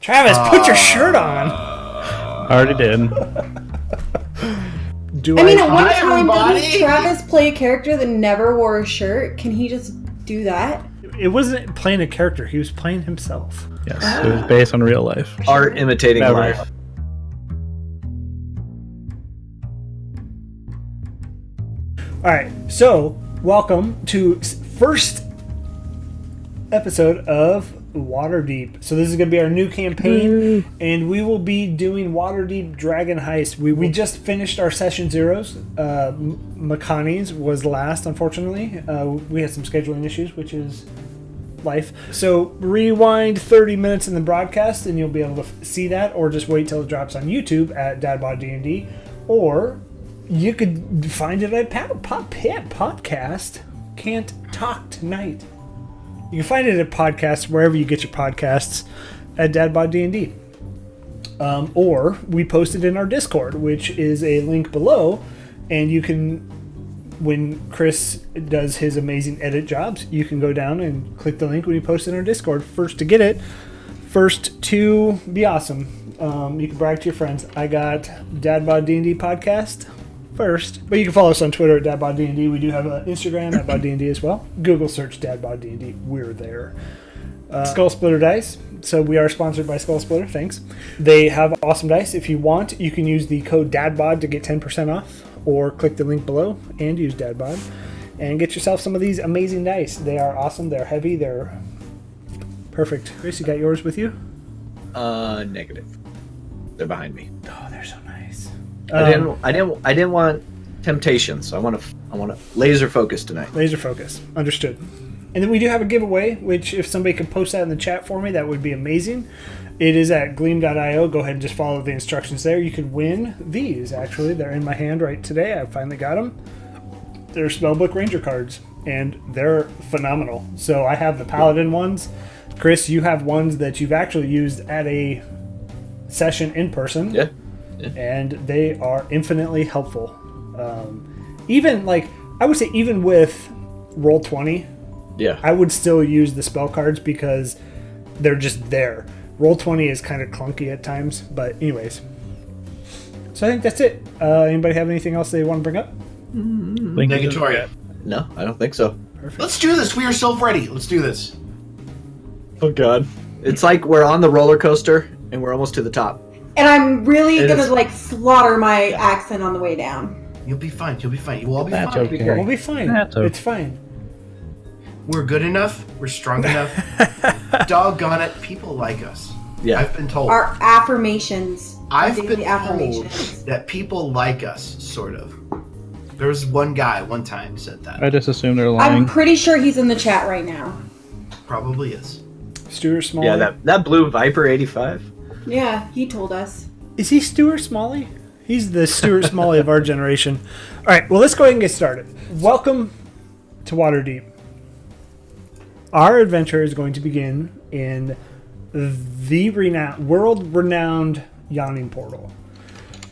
Travis, put your shirt on. Already did. Do I mean, at one Hi, time, everybody. didn't Travis play a character that never wore a shirt? Can he just do that? It wasn't playing a character. He was playing himself. Yes, it was based on real life. Art imitating Never. life. All right, so welcome to first episode of Waterdeep. So this is going to be our new campaign, and we will be doing Waterdeep Dragon Heist. We just finished our session zeros. Makani's was last, unfortunately. We had some scheduling issues, which is life. So rewind 30 minutes in the broadcast, and you'll be able to see that, or just wait till it drops on YouTube at DadBodDnd, or you could find it at podcast. Can't talk tonight. You can find it at podcasts wherever you get your podcasts at DadBodDnd. Or we post it in our Discord, which is a link below, and you can, when Chris does his amazing edit jobs, you can go down and click the link when you post it in our Discord. First to get it, first to be awesome. You can brag to your friends. I got DadBodDnd podcast first, but you can follow us on Twitter at DadBodDnd. We do have an Instagram at BodDnd as well. Google search DadBodDnd. We're there. Skull Splitter Dice. So we are sponsored by Skull Splitter. Thanks. They have awesome dice. If you want, you can use the code DadBod to get 10% off, or click the link below and use DadBod and get yourself some of these amazing dice. They are awesome. They're heavy. They're perfect. Chris, you got yours with you? Negative. They're behind me. Oh, they're so nice. I didn't want temptation, so I want to laser focus tonight. Laser focus. Understood. And then we do have a giveaway, which if somebody could post that in the chat for me, that would be amazing. It is at gleam.io. Go ahead and just follow the instructions there. You could win these, actually. They're in my hand right today. I finally got them. They're Spellbook Ranger cards, and they're phenomenal. So I have the Paladin ones. Chris, you have ones that you've actually used at a session in person. Yeah. And they are infinitely helpful. Even, like, I would say even with Roll20, Yeah. I would still use the spell cards because they're just there. Roll20 is kind of clunky at times, but anyways. So I think that's it. Anybody have anything else they want to bring up? Negatoria. No, I don't think so. Perfect. Let's do this. We are so ready. Let's do this. Oh God. It's like we're on the roller coaster and we're almost to the top. And I'm really It gonna is- like slaughter my accent on the way down. You'll be fine. You'll be fine. You will all be That's fine. okay. We'll be fine. That's okay. It's fine. We're good enough. We're strong enough. Doggone it. People like us. Yeah. I've been told. Our affirmations. I've Daily been affirmations. told that people like us, sort of. There was one guy one time who said that. I just assume they're I'm lying. pretty sure he's in the chat right now. Probably is. Stuart Smalley. Yeah, that blue Viper 85. Yeah, he told us. Is he Stuart Smalley? He's the Stuart Smalley of our generation. All right, well, let's go ahead and get started. Welcome to Waterdeep. Our adventure is going to begin in the world-renowned Yawning Portal.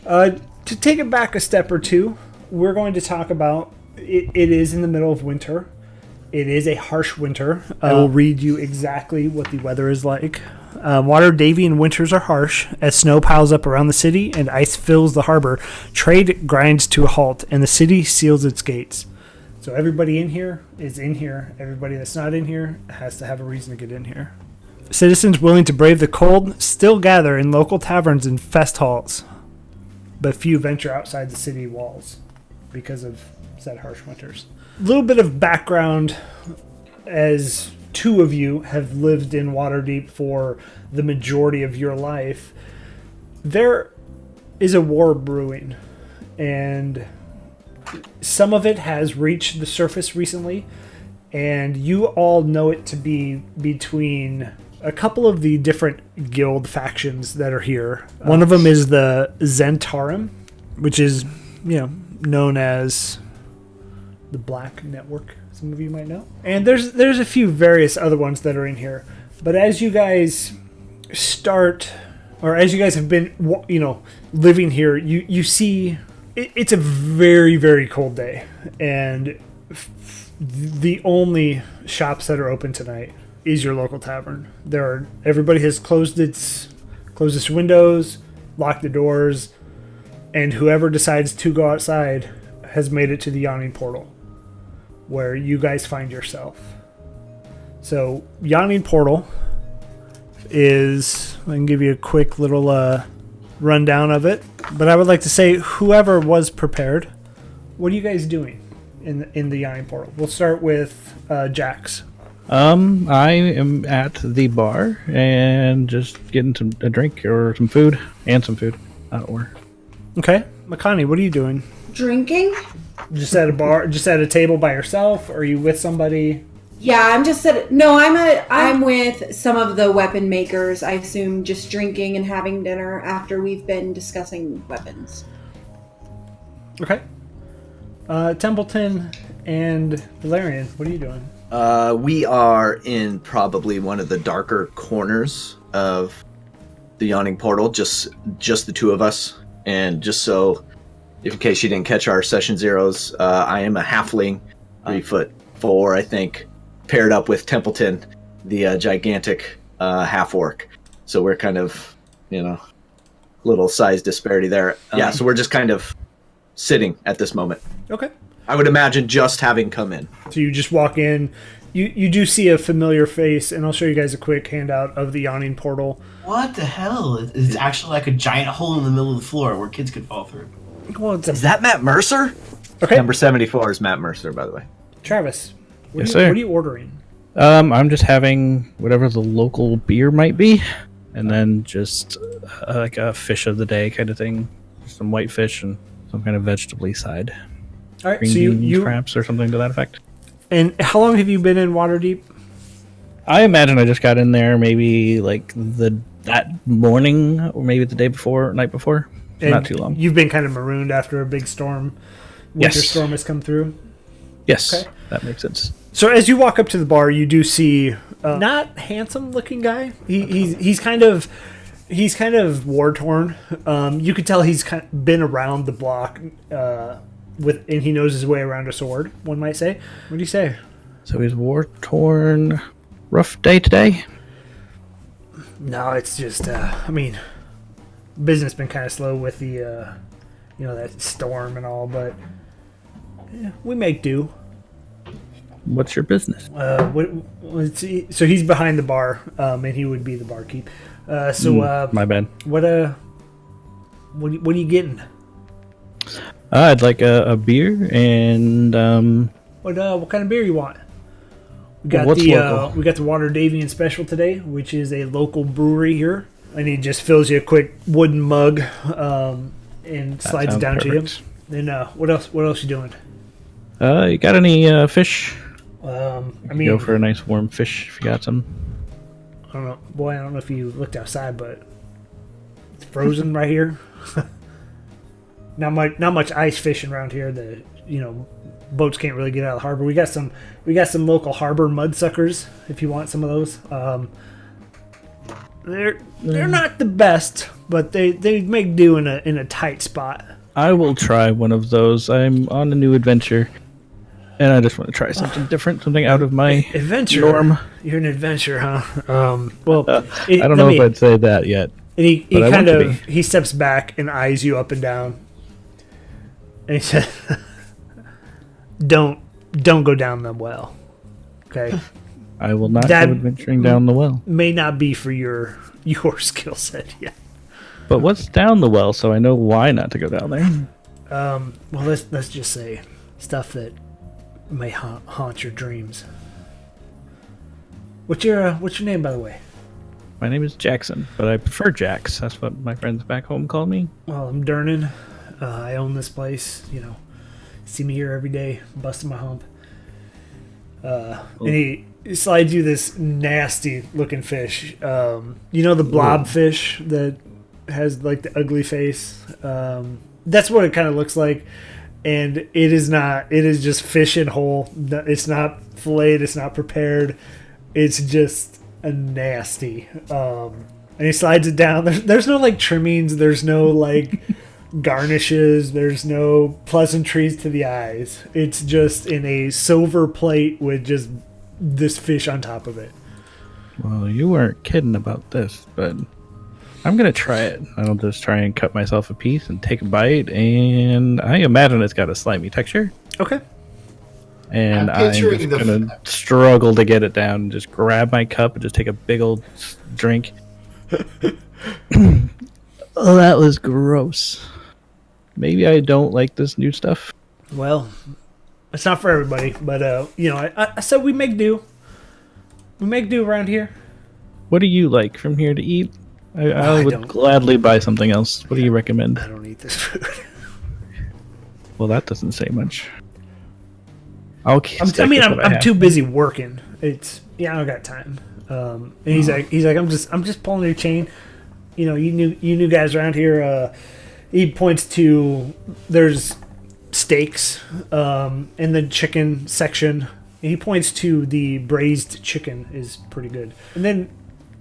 To take it back a step or two, we're going to talk about it is in the middle of winter. It is a harsh winter. I will read you exactly what the weather is like. Waterdeep winters are harsh as snow piles up around the city and ice fills the harbor. Trade grinds to a halt and the city seals its gates. So everybody in here is in here. Everybody that's not in here has to have a reason to get in here. Citizens willing to brave the cold still gather in local taverns and fest halls, but few venture outside the city walls because of said harsh winters. A little bit of background, as two of you have lived in Waterdeep for the majority of your life. There is a war brewing, and some of it has reached the surface recently, and you all know it to be between a couple of the different guild factions that are here. One of them is the Zentarum, which is, known as the Black Network, some of you might know. And there's a few various other ones that are in here. But as you guys start, or as you guys have been, living here, you see it's a very, very cold day. And the only shops that are open tonight is your local tavern. Everybody has closed its closes windows, lock the doors, and whoever decides to go outside has made it to the Yawning Portal, where you guys find yourself. So, Yawning Portal is, I can give you a quick little rundown of it, but I would like to say whoever was prepared, what are you guys doing in the Yawning Portal? We'll start with Jax. I am at the bar and just getting a drink or some food and some food. Or Okay. Makani, what are you doing? Drinking? Just at a bar, just at a table by yourself? Or are you with somebody? Yeah, I'm just I'm with some of the weapon makers. I assume just drinking and having dinner after we've been discussing weapons. Okay. Templeton and Valerian, what are you doing? We are in probably one of the darker corners of the Yawning Portal, just the two of us. And just so, if in case you didn't catch our session zeros, I am a halfling, 3'4", I think, paired up with Templeton, the gigantic half-orc. So we're kind of, little size disparity there. Yeah, so we're just kind of sitting at this moment. Okay. I would imagine just having come in. So you just walk in. You do see a familiar face, and I'll show you guys a quick handout of the Yawning Portal. What the hell? It's actually like a giant hole in the middle of the floor where kids could fall through. Well, it's Is that Matt Mercer? okay. Number 74 is Matt Mercer, by the way. Travis, Yes, sir. what are you ordering? I'm just having whatever the local beer might be, and then just like a fish of the day kind of thing, some white fish and some kind of vegetable side, All right. green So beans, you perhaps, or something to that effect. and how long have you been in Waterdeep? I imagine I just got in there maybe like that morning, or maybe the day before, night before. So And not too long. You've been kind of marooned after a big storm. Winter Yes. storm has come through. Yes, Okay. that makes sense. So as you walk up to the bar, you do see not handsome looking guy. He's kind of war torn. You could tell he's been around the block and he knows his way around a sword. One might say. What do you say? So he's war torn. Rough day today. No, it's just business been kind of slow with the that storm and all, but yeah, we make do. What's your business? Let's see. So he's behind the bar, and he would be the barkeep. My bad. What are you getting? I'd like a beer and What kind of beer you want? We got What's the local? we got the Waterdeep special today, which is a local brewery here, and he just fills you a quick wooden mug, and slides it sounds down perfect. to you. Then what else? What else you doing? You got any fish? I Go mean, for a nice warm fish if you got some. I don't know, boy. I don't know if you looked outside, but it's frozen right here. Not much ice fishing around here. Boats can't really get out of the harbor. We got some local harbor mudsuckers if you want some of those. They're not the best, but they make do in a tight spot. I will try one of those. I'm on a new adventure, and I just want to try something different, something out of my Adventure. norm. You're an adventure, huh? I don't know if I'd say that yet. And he but I kind want to of he steps back and eyes you up and down, and he said, "Don't go down the well, okay? I will not That- go adventuring down the well. May not be for your skill set yet." But what's down the well, so I know why not to go down there? Well, let's just say stuff that may haunt your dreams. What's your name, by the way? My name is Jackson, but I prefer Jax. That's what my friends back home call me. Well, I'm Durnan. I own this place. See me here every day, busting my hump. And he slides you this nasty looking fish. The blob fish that has like the ugly face. That's what it kind of looks like. And it is not. It is just fish in whole. It's not filleted. It's not prepared. It's just a nasty. And he slides it down. There's no like trimmings. There's no like garnishes. There's no pleasantries to the eyes. It's just in a silver plate with just this fish on top of it. Well, you weren't kidding about this, but I'm gonna try it. I'll just try and cut myself a piece and take a bite, and I imagine it's got a slimy texture. Okay. And I'm I'm picturing just the- gonna struggle to get it down and just grab my cup and just take a big old drink. Oh, that was gross. Maybe I don't like this new stuff. Well, it's not for everybody, but I said we make do. We make do around here. What do you like from here to eat? I I would don't- gladly buy something else. What do you recommend? I don't eat this food. Well, that doesn't say much. I'll stick with what I I'm have. too busy working. I don't got time. And he's like, I'm just pulling your chain. You know, you new guys around here. He points to there's steaks in the chicken section. And he points to the braised chicken is pretty good. And then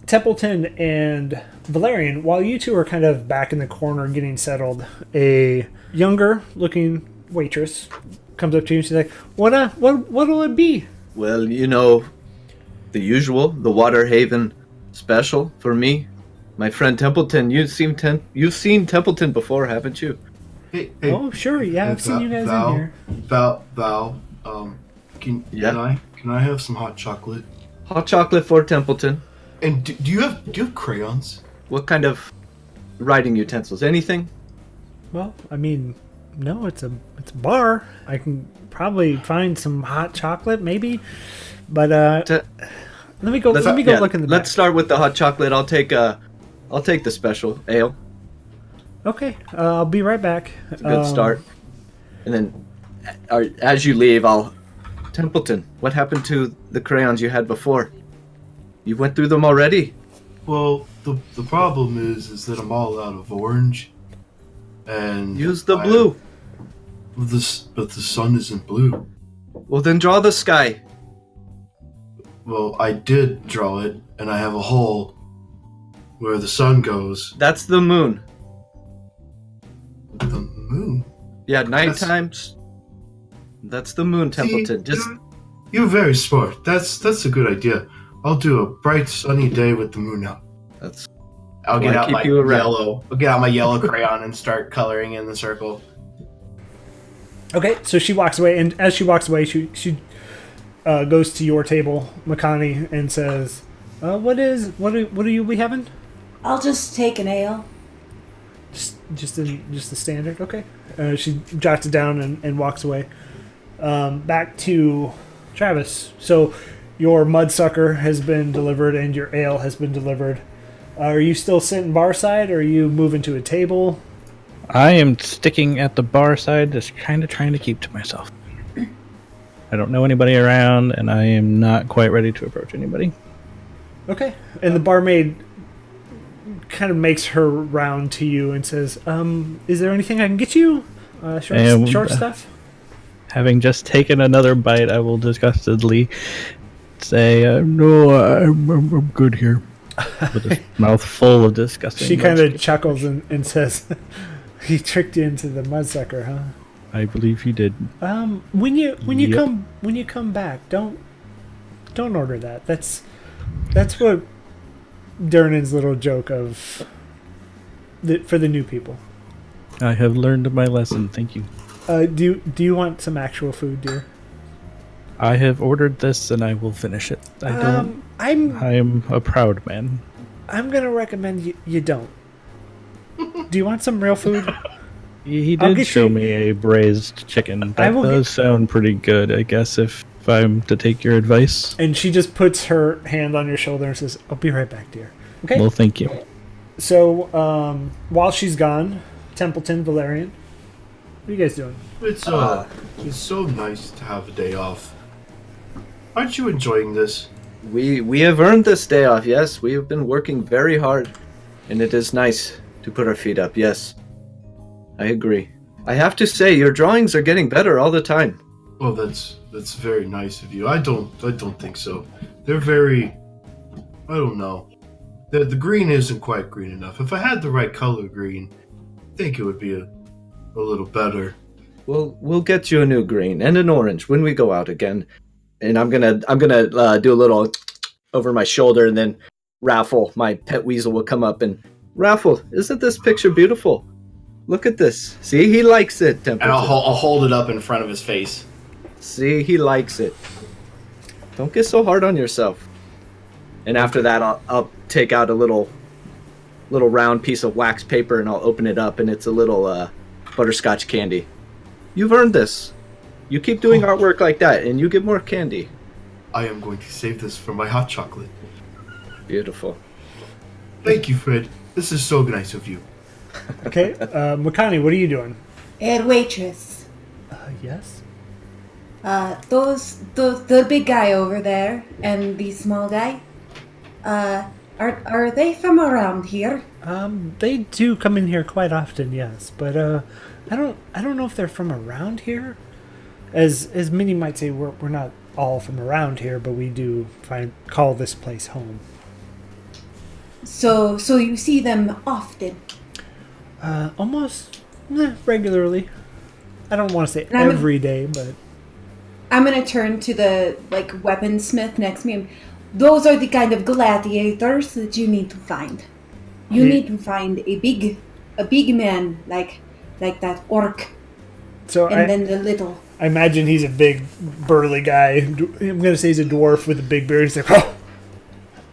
Templeton and Valerian, while you two are kind of back in the corner getting settled, a younger looking waitress comes up to you and she's like, what'll it be? Well, you know, the usual, the Waterhaven special for me. My friend Templeton, you've seen Templeton before, haven't you? Hey, Oh, sure, yeah, I've seen you guys in here. Val, can I have some hot chocolate? Hot chocolate for Templeton. And do you have crayons? What kind of writing utensils? Anything? Well, I mean, no, it's a bar. I can probably find some hot chocolate, maybe, but let me go look in the back. Let's start with the hot chocolate. I'll take the special ale. Okay, I'll be right back. It's a good start. And then, as you leave, Templeton, what happened to the crayons you had before? You went through them already? Well, the problem is that I'm all out of orange. And Use the blue. But the sun isn't blue. Well, then draw the sky. Well, I did draw it, and I have a hole where the sun goes. That's the moon. The moon? Yeah, night times. That's the moon, Templeton. See, you're very smart. That's a good idea. I'll do a bright sunny day with the moon out. I'll get Wanna out keep my you around. yellow. I'll get out my yellow crayon and start coloring in the circle. Okay, so she walks away, and as she walks away, she goes to your table, Makani, and says, "What are you be having? I'll just take an ale. Just the standard, okay." She jots it down and walks away. Back to Travis. So your mudsucker has been delivered and your ale has been delivered. Are you still sitting bar side, or are you moving to a table? I am sticking at the bar side, just kind of trying to keep to myself. I don't know anybody around, and I am not quite ready to approach anybody. Okay. And the barmaid kind of makes her round to you and says, is there anything I can get you? Short stuff? Having just taken another bite, I will disgustedly say, "No, I'm good here." With a mouth full of disgusting. She kind mud. of chuckles and says, "He tricked you into the mudsucker, huh? I believe he did. When you Yep. come back, don't order that. That's what Durnan's little joke of for the new people. I have learned my lesson. Thank you. Do you want some actual food, dear? I have ordered this, and I will finish it. I don't. I am a proud man. I'm gonna recommend you don't. Do you want some real food? He I'll did get show you- me a braised chicken. I That will does sound pretty good, I guess, if I'm to take your advice. And she just puts her hand on your shoulder and says, "I'll be right back, dear." Okay. Well, thank you. So while she's gone, Templeton, Valerian, what are you guys doing? It's so nice to have a day off. Aren't you enjoying this? We have earned this day off, yes. We have been working very hard, and it is nice to put our feet up, yes. I agree. I have to say, your drawings are getting better all the time. Oh, that's very nice of you. I don't think so. They're very, I don't know. The green isn't quite green enough. If I had the right color green, I think it would be a little better. We'll get you a new green and an orange when we go out again. And I'm gonna do a little over my shoulder, and then Raffle, my pet weasel, will come up and Raffle, isn't this picture beautiful? Look at this. See, he likes it, Templeton. And I'll hold it up in front of his face. See, he likes it. Don't get so hard on yourself. And after that, I'll take out a little round piece of wax paper and I'll open it up, and it's a little butterscotch candy. You've earned this. You keep doing artwork like that, and you get more candy. I am going to save this for my hot chocolate. Beautiful. Thank you, Fred. This is so nice of you. Okay, Makani, what are you doing? Head waitress. Yes. Those the big guy over there and the small guy. Are they from around here? They do come in here quite often, yes, but I don't know if they're from around here. As many might say, we're not all from around here, but we do call this place home. So you see them often. Almost regularly. I don't want to say And every day, but I'm gonna turn to the weaponsmith next to me. Those are the kind of gladiators that you need to find. You need to find a big man like that orc, so and then the little. I imagine he's a big burly guy. I'm gonna say he's a dwarf with a big beard. He's like, oh,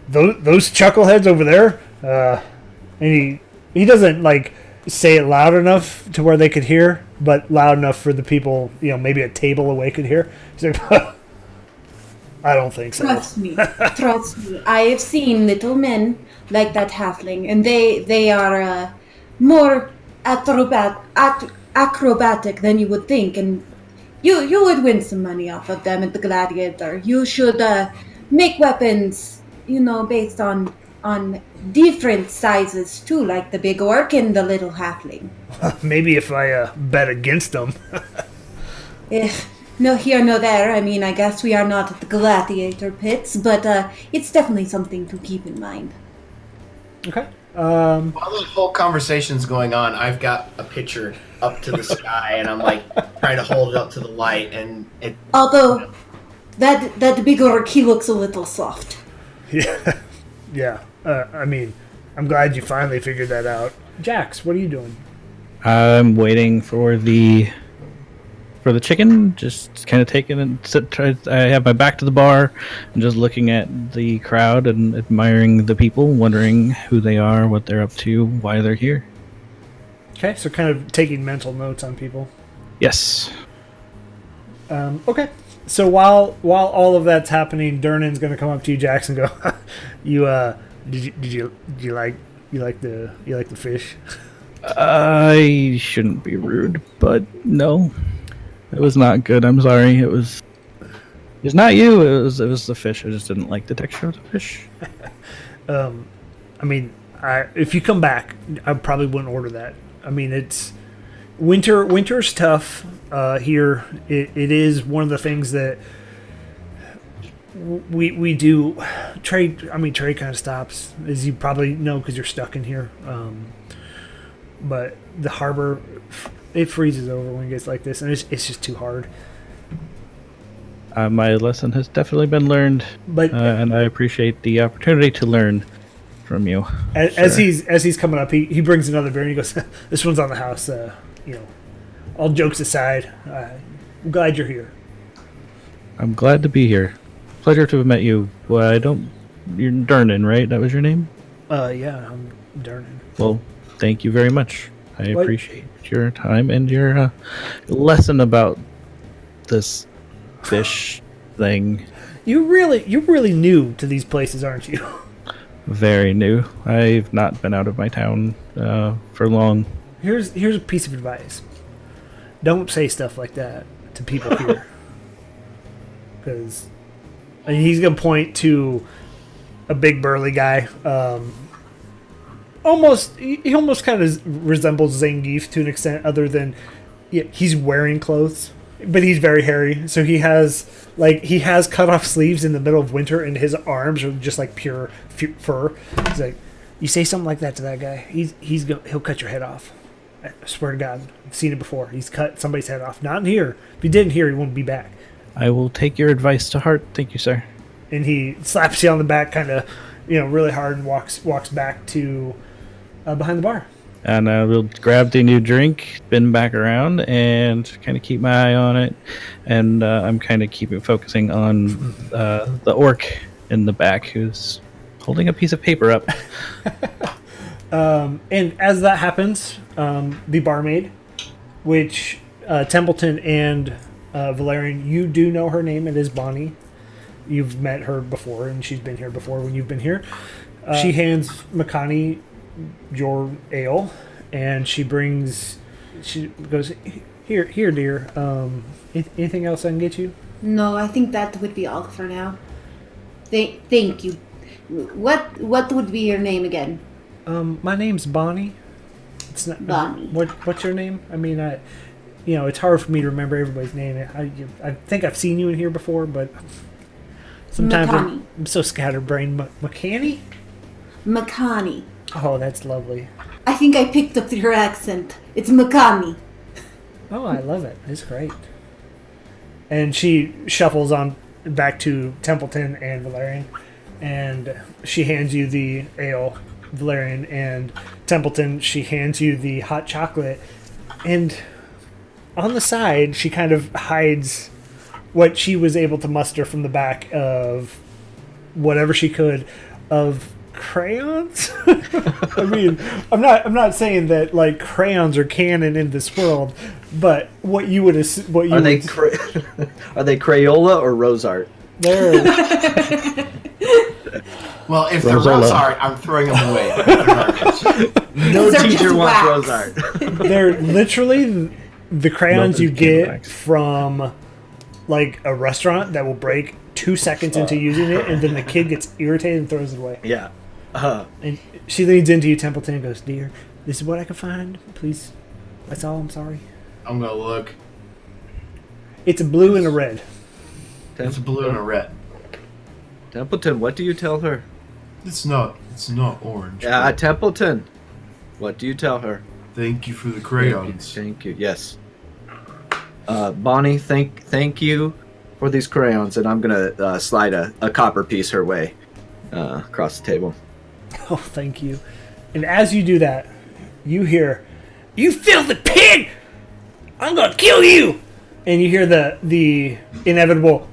those chuckleheads over there. And he doesn't say it loud enough to where they could hear, but loud enough for the people, maybe a table away could hear. He's like, I don't think so. Trust me. I have seen little men like that halfling, and they are more acrobatic than you would think, and you would win some money off of them at the Gladiator. You should make weapons, based on different sizes too, like the big orc and the little halfling. Maybe if I bet against them. No here, no there. I mean, I guess we are not at the gladiator pits, but it's definitely something to keep in mind. Okay. While the whole conversation's going on, I've got a picture up to the sky, and I'm trying to hold it up to the light, and it. Although that big orc, he looks a little soft. Yeah. Yeah. I mean, I'm glad you finally figured that out. Jax, what are you doing? I'm waiting for the chicken, just kind of taking it. I have my back to the bar and just looking at the crowd and admiring the people, wondering who they are, what they're up to, why they're here. Okay, so kind of taking mental notes on people. Yes. Okay. So while all of that's happening, Durnan's going to come up to you, Jax, and go, "You did you like the fish?" I shouldn't be rude, but no. It was not good. I'm sorry. It's not you. It was the fish. I just didn't like the texture of the fish. I mean, if you come back, I probably wouldn't order that. I mean, it's winter. Winter's tough here. It is one of the things that we do. Trade. I mean, trade kind of stops, as you probably know, because you're stuck in here. But the harbor, it freezes over when it gets like this, and it's just too hard. My lesson has definitely been learned, But and I appreciate the opportunity to learn from you. As he's coming up, he brings another beer and he goes, "This one's on the house." All jokes aside, I'm glad you're here. I'm glad to be here. Pleasure to have met you. Well, you're Durnan, right? That was your name? Yeah, I'm Durnan. Well, thank you very much. I appreciate your time and your lesson about this fish thing. You're really new to these places, aren't you? Very new. I've not been out of my town for long. Here's a piece of advice. Don't say stuff like that to people here. Because he's going to point to a big burly guy. He almost kind of resembles Zangief to an extent, other than he's wearing clothes, but he's very hairy. So he has cut off sleeves in the middle of winter, and his arms are just like pure fur. He's like, you say something like that to that guy, he'll cut your head off. I swear to God, I've seen it before. He's cut somebody's head off. Not in here. If he didn't hear, he won't be back. I will take your advice to heart. Thank you, sir. And he slaps you on the back, kind of, really hard, and walks back to behind the bar. And we'll grab the new drink, spin back around, and kind of keep my eye on it. And I'm kind of focusing on the orc in the back who's holding a piece of paper up. And as that happens, the barmaid, which Templeton and Valerian, you do know her name. It is Bonnie. You've met her before, and she's been here before when you've been here. She hands Makani your ale, and she goes, here, dear. Anything else I can get you? No, I think that would be all for now. Thank you. What would be your name again? My name's Bonnie. It's not Bonnie. What's your name? I mean, it's hard for me to remember everybody's name. I think I've seen you in here before, but sometimes Makani. I'm so scatterbrained. McCanny? Makani. Oh, that's lovely. I think I picked up your accent. It's Makani. Oh, I love it. It's great. And she shuffles on back to Templeton and Valerian, and she hands you the ale, Valerian, and Templeton, she hands you the hot chocolate. And on the side, she kind of hides what she was able to muster from the back of whatever she could of crayons. I mean, I'm not saying that like crayons are canon in this world, but what you would Are they Crayola or rose art? They're Well, if they're Rosola. rose art, I'm throwing them away. No They're teacher just wants wax. rose art. they're literally the crayons Melted you candle get wax. from like a restaurant that will break 2 seconds into using it, and then the kid gets irritated and throws it away. Yeah. And she leans into you, Templeton, and goes, "Dear, this is what I can find. Please, that's all. I'm sorry. I'm gonna look. It's a blue and a red." It's a blue and a red. Templeton, what do you tell her? It's not orange. Yeah, but Templeton. What do you tell her? Thank you for the crayons. Thank you. Yes. Bonnie, thank you for these crayons, and I'm gonna slide a copper piece her way across the table. Oh, thank you. And as you do that, you hear, "You filthy pig! I'm gonna kill you!" And you hear the inevitable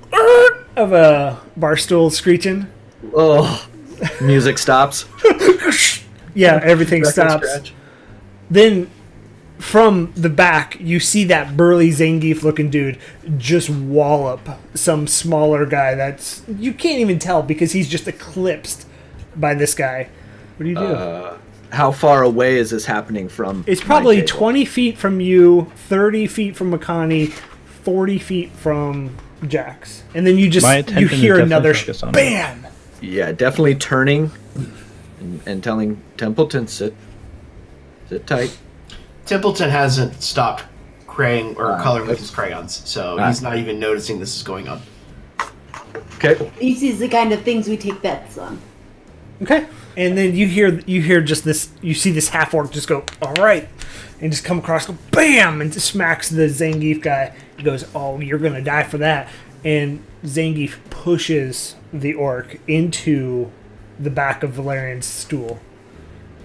of a bar stool screeching. Oh, music stops. Yeah, everything Record stops. scratch. Then from the back, you see that burly Zangief looking dude just wallop some smaller guy that's, you can't even tell because he's just eclipsed by this guy. What do you do? How far away is this happening from? It's my probably table? 20 feet from you, 30 feet from Makani, 40 feet from Jax. And then you My you attention is hear definitely another focused on it. bam! Yeah, definitely turning and telling Templeton, sit tight. Templeton hasn't stopped craying or coloring with okay. his crayons, so Ah. he's not even noticing this is going on. Okay. This is the kind of things we take bets on. Okay. And then you hear just this, you see this half orc just go, "All right," and just come across, go bam, and just smacks the Zangief guy. He goes, "Oh, you're gonna die for that." And Zangief pushes the orc into the back of Valerian's stool.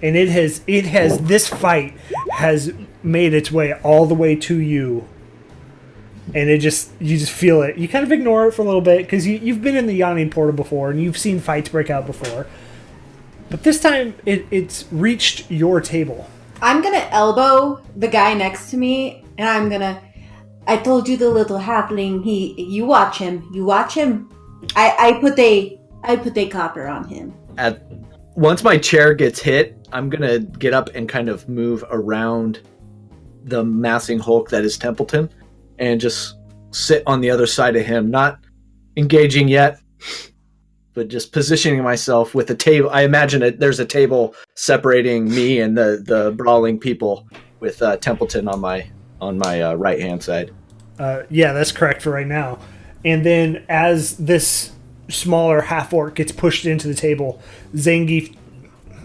And this fight has made its way all the way to you. And you just feel it. You kind of ignore it for a little bit because you've been in the Yawning Portal before and you've seen fights break out before. But this time it's reached your table. I'm gonna elbow the guy next to me, and I told you the little halfling. You watch him. I put a copper on him. Once my chair gets hit, I'm gonna get up and kind of move around the massing hulk that is Templeton, and just sit on the other side of him, not engaging yet, but just positioning myself with a table. I imagine there's a table separating me and the brawling people, with Templeton on my right hand side. Yeah, that's correct for right now. And then as this smaller half orc gets pushed into the table, Zangief,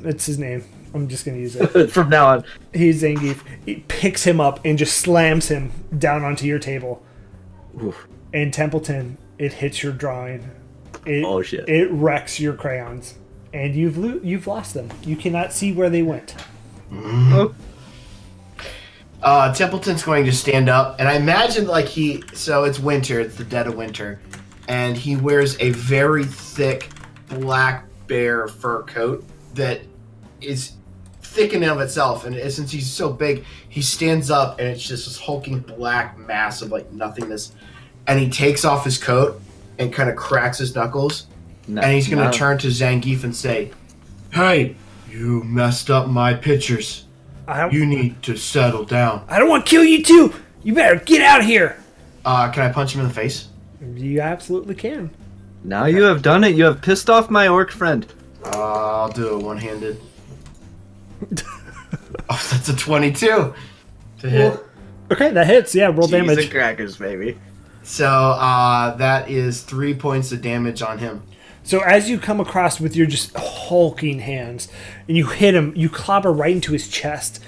that's his name. I'm just going to use it. From now on, He's Zangief. He picks him up and just slams him down onto your table. oof. And Templeton, it hits your drawing. Oh, shit. It wrecks your crayons, and you've lost them. You cannot see where they went. Oh, Templeton's going to stand up, and I imagine so it's winter, it's the dead of winter, and he wears a very thick black bear fur coat that is thick in and of itself, and since he's so big, he stands up, and it's just this hulking black mass of nothingness, and he takes off his coat and kind of cracks his knuckles, and he's going to turn to Zangief and say, "Hey, you messed up my pictures. You need to settle down." I don't want to kill you too. You better get out of here. Can I punch him in the face? You absolutely can. Now you have done it. You have pissed off my orc friend. I'll do it one-handed. Oh, that's a 22 to hit. Okay, that hits. Yeah, roll Cheese damage. and crackers, baby. So that is 3 points of damage on him. So as you come across with your just hulking hands, and you hit him, you clobber right into his chest,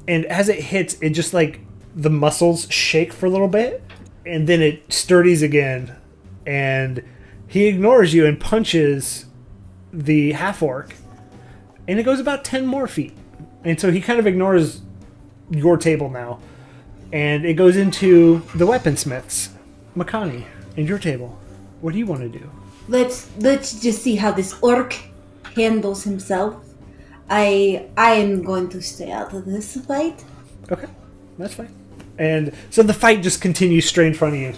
and as it hits, it just the muscles shake for a little bit, and then it sturdies again, and he ignores you and punches the half-orc, and it goes about 10 more feet. And so he kind of ignores your table now, and it goes into the weaponsmiths, Makani, and your table. What do you want to do? Let's just see how this orc handles himself. I am going to stay out of this fight. Okay, that's fine. And so the fight just continues straight in front of you.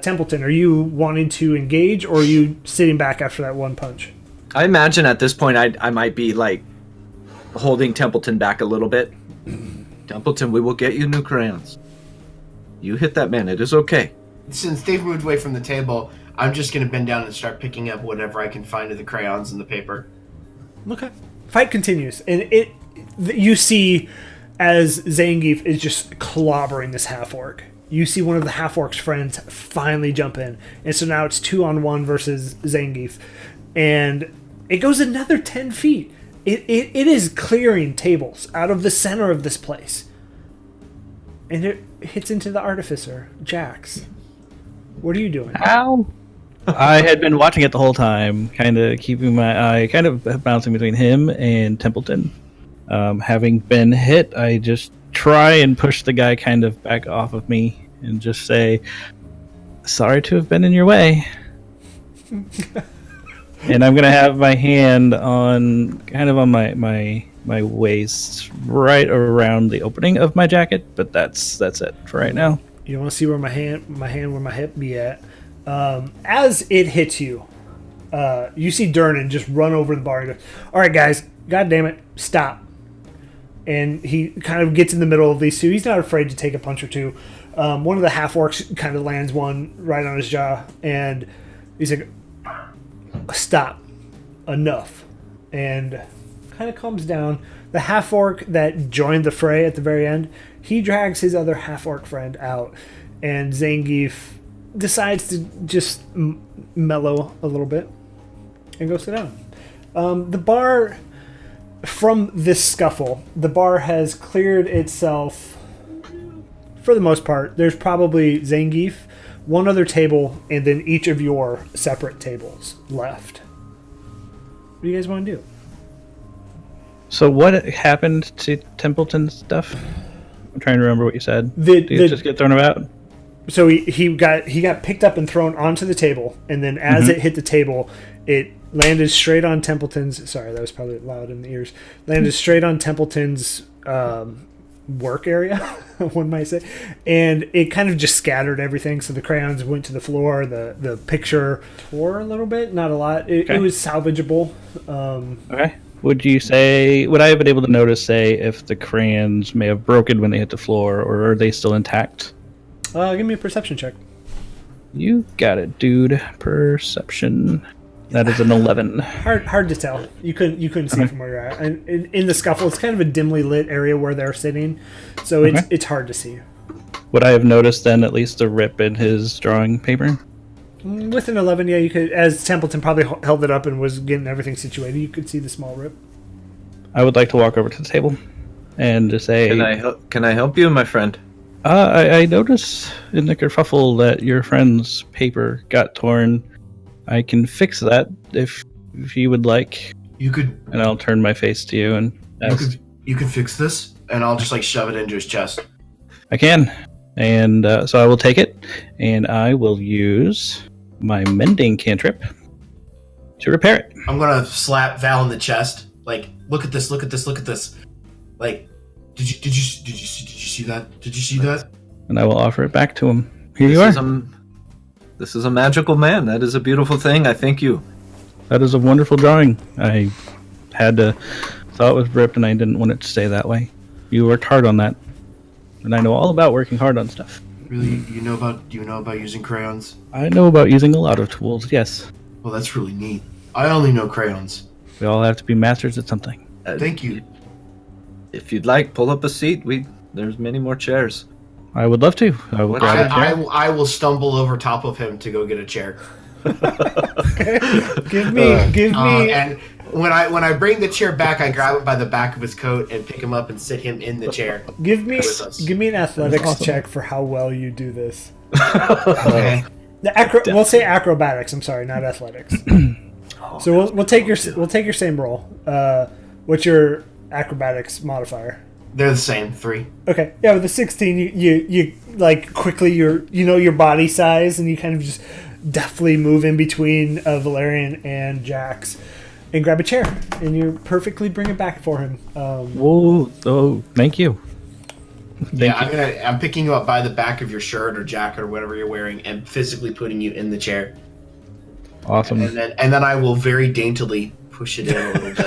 Templeton, are you wanting to engage, or are you sitting back after that one punch? I imagine at this point I might be holding Templeton back a little bit. Templeton, we will get you new crayons. You hit that man. It is okay. Since they've moved away from the table, I'm just going to bend down and start picking up whatever I can find of the crayons and the paper. Okay. Fight continues, and you see as Zangief is just clobbering this half-orc. You see one of the half-orc's friends finally jump in, and so now it's 2-on-1 versus Zangief, and it goes another 10 feet. It is clearing tables out of the center of this place, and it hits into the artificer, Jax. What are you doing? Ow! I had been watching it the whole time, kind of keeping my eye kind of bouncing between him and Templeton. Having been hit, I just try and push the guy kind of back off of me and just say, "Sorry to have been in your way." And I'm gonna have my hand on my waist, right around the opening of my jacket. But that's it for right now. You want to see where my hand where my hip be at? As it hits you, you see Durnan just run over the bar and goes, "All right, guys, God damn it, stop!" And he kind of gets in the middle of these two. He's not afraid to take a punch or two. One of the half orcs kind of lands one right on his jaw, and he's like, "Stop, enough," and kind of calms down. The half orc that joined the fray at the very end, he drags his other half orc friend out, and Zangief decides to just mellow a little bit and go sit down. The bar, from this scuffle, the bar has cleared itself for the most part. There's probably Zangief, one other table, and then each of your separate tables left. What do you guys want to do? So what happened to Templeton's stuff? I'm trying to remember what you said. Did you just get thrown about? So he got picked up and thrown onto the table, and then as it hit the table, it landed straight on Templeton's. Sorry, that was probably loud in the ears. Landed straight on Templeton's work area, one might say, and it kind of just scattered everything. So the crayons went to the floor. The picture tore a little bit, not a lot. It was salvageable. Okay. Would I have been able to notice, say, if the crayons may have broken when they hit the floor, or are they still intact? Give me a perception check. You got it, dude. Perception. That is an 11. Hard to tell. You couldn't see from where you're at. And in the scuffle, it's kind of a dimly lit area where they're sitting, so it's hard to see. Would I have noticed then at least a rip in his drawing paper? With an 11, yeah, you could. As Templeton probably held it up and was getting everything situated, you could see the small rip. I would like to walk over to the table and just say, Can I help you, my friend? I noticed in the kerfuffle that your friend's paper got torn. I can fix that if you would like. You could And I'll turn my face to you and ask. You can fix this, and I'll just like shove it into his chest. I can. And so I will take it, and I will use my mending cantrip to repair it. I'm gonna slap Val in the chest. Like, look at this, look at this, look at this. Like, did you see that? Did you see that? And I will offer it back to him. Here you are. This is a magical man. That is a beautiful thing. I thank you. That is a wonderful drawing. I thought it was ripped, and I didn't want it to stay that way. You worked hard on that, and I know all about working hard on stuff. Really, do you know about using crayons? I know about using a lot of tools. Yes, Well, that's really neat. I only know crayons. we all have to be masters at something. Thank you. If you'd like, pull up a seat. There's many more chairs. I would love to. I will grab a chair. I will stumble over top of him to go get a chair. Give me. And when I bring the chair back, I grab it by the back of his coat and pick him up and sit him in the chair. Give me with us. an athletics awesome. check for how well you do this. Okay. We'll say acrobatics. I'm sorry, not athletics. So we'll take your same roll. What's your acrobatics modifier? They're the same. 3. Okay, yeah, with the 16, you like quickly your body size, and you kind of just deftly move in between Valerian and Jax, and grab a chair, and you perfectly bring it back for him. Whoa! Oh, thank you. I'm picking you up by the back of your shirt or jacket or whatever you're wearing, and physically putting you in the chair. Awesome. And then I will very daintily push it in a little bit.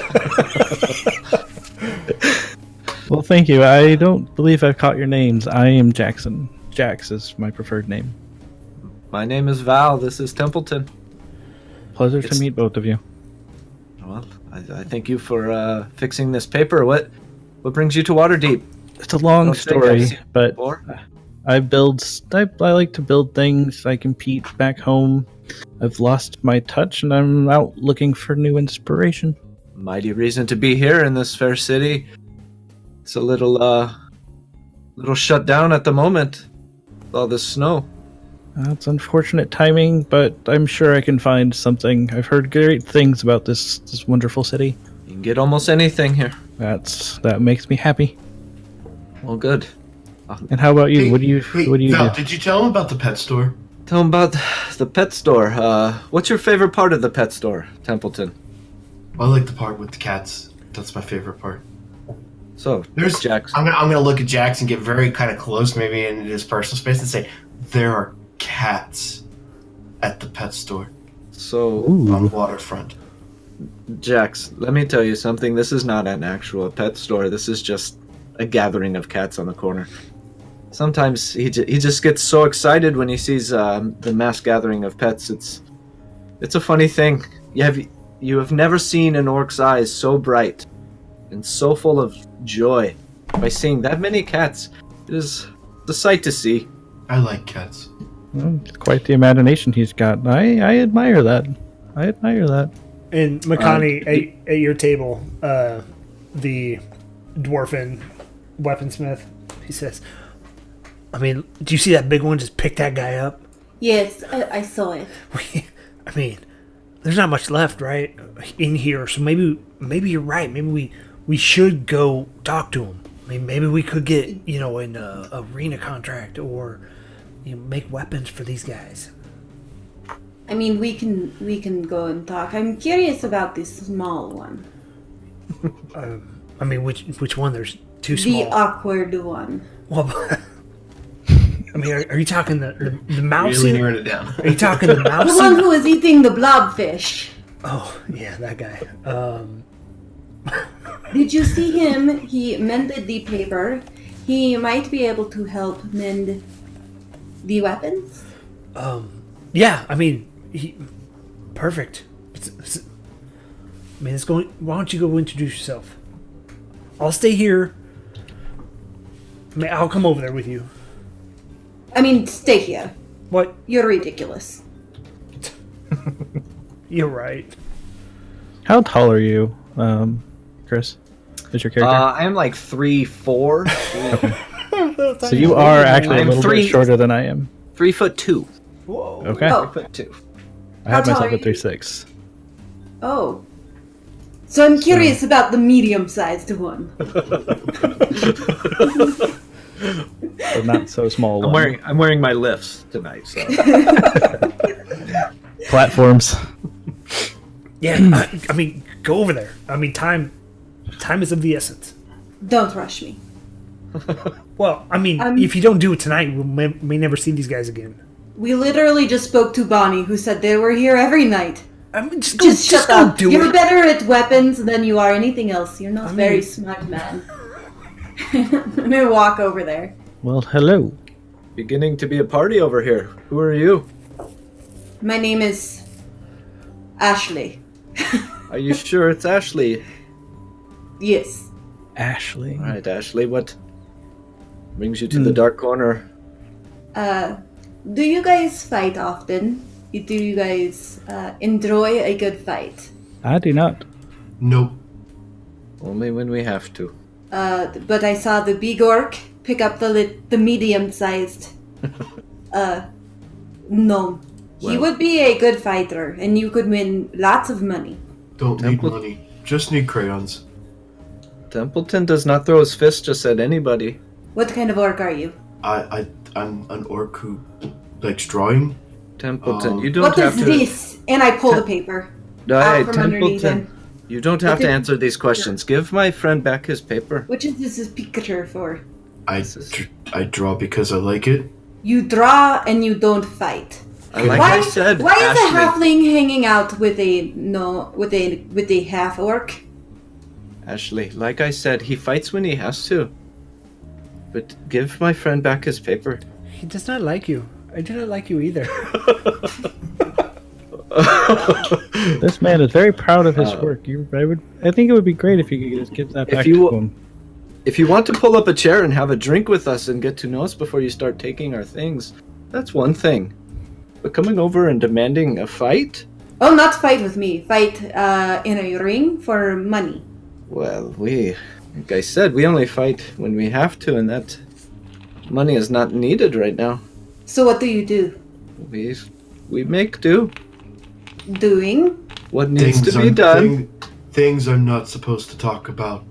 Well, thank you. I don't believe I've caught your names. I am Jackson. Jax is my preferred name. My name is Val. This is Templeton. Pleasure to meet both of you. Well, I thank you for fixing this paper. What brings you to Waterdeep? It's a long Don't think I've story, seen it but before. I like to build things. I compete back home. I've lost my touch, and I'm out looking for new inspiration. Mighty reason to be here in this fair city. It's a little shut down at the moment with all this snow. That's unfortunate timing, but I'm sure I can find something. I've heard great things about this wonderful city. You can get almost anything here. That makes me happy. Well, good. And how about you? What do you Val, do? did you tell him about the pet store? Tell them about the pet store. What's your favorite part of the pet store, Templeton? I like the part with the cats. That's my favorite part. So, There's Jax. I'm gonna look at Jax and get very kind of close, maybe in his personal space, and say, "There are cats at the pet store So, on Waterfront." Jax, let me tell you something. This is not an actual pet store. This is just a gathering of cats on the corner. Sometimes he just gets so excited when he sees the mass gathering of pets. It's a funny thing. You have never seen an orc's eyes so bright and so full of joy by seeing that many cats. It is a sight to see. I like cats. Well, it's quite the imagination he's got. I admire that. And Makani, at your table, the dwarfen weaponsmith, he says, I mean, do you see that big one just pick that guy up? Yes, I saw it. I mean, there's not much left, right, in here. So maybe you're right. Maybe we should go talk to him. I mean, maybe we could get, an arena contract or make weapons for these guys. I mean, we can go and talk. I'm curious about this small one. I mean, which one? There's two small. The awkward one. Well, I mean, are you talking the mouse? Really narrowed it down. Are you talking the mouse? The one who is eating the blobfish. Oh, yeah, that guy. Did you see him? He mended the paper. He might be able to help mend the weapons. Yeah, I mean, perfect. I mean, why don't you go introduce yourself? I'll stay here. I mean, I'll come over there with you. I mean, stay here. What? You're ridiculous. You're right. How tall are you, Chris? Is your character? I am like 3'4". So you are actually a I'm little bit shorter than I am. 3'2". Whoa. Okay. Oh. 3'2". I have How tall myself are at you? 3'6". Oh. So I'm curious about the medium-sized one. The not so small one. I'm wearing my lifts tonight, so Platforms. Yeah, I mean, go over there. I mean, time is of the essence. Don't rush me. Well, I mean, if you don't do it tonight, we may never see these guys again. We literally just spoke to Bonnie, who said they were here every night. I mean, just Shut go up. do You're it. better at weapons than you are anything else. You're not very smart, man. I'm gonna walk over there. Well, hello. beginning to be a party over here. Who are you? My name is Ashley. Are you sure it's Ashley? Yes. Ashley. All right, Ashley, what brings you to the dark corner? Do you guys fight often? Do you guys enjoy a good fight? I do not. Nope. Only when we have to. But I saw the big orc pick up the medium-sized gnome. He Well. would be a good fighter, and you could win lots of money. Don't need Temple- money. Just need crayons. Templeton does not throw his fist just at anybody. What kind of orc are you? I'm an orc who likes drawing. Templeton, you don't What have is to. this? And I pull the paper Hey, out from underneath Templeton, him. you don't have to What answer these questions. Give my friend back his paper. Which is this picture for? I draw because I like it. You draw and you don't fight. Like why? I said, Why is a Ashley, halfling hanging out with a half orc? Ashley, like I said, he fights when he has to. But give my friend back his paper. He does not like you. I do not like you either. This man is very proud of his work. I think it would be great if you could just give that If back you- to him. If you want to pull up a chair and have a drink with us and get to know us before you start taking our things, that's one thing. But coming over and demanding a fight? Oh, not fight with me. Fight in a ring for money. Well, like I said, we only fight when we have to, and that money is not needed right now. So what do you do? We make do. Doing? What needs to be done. Things I'm not supposed to talk about.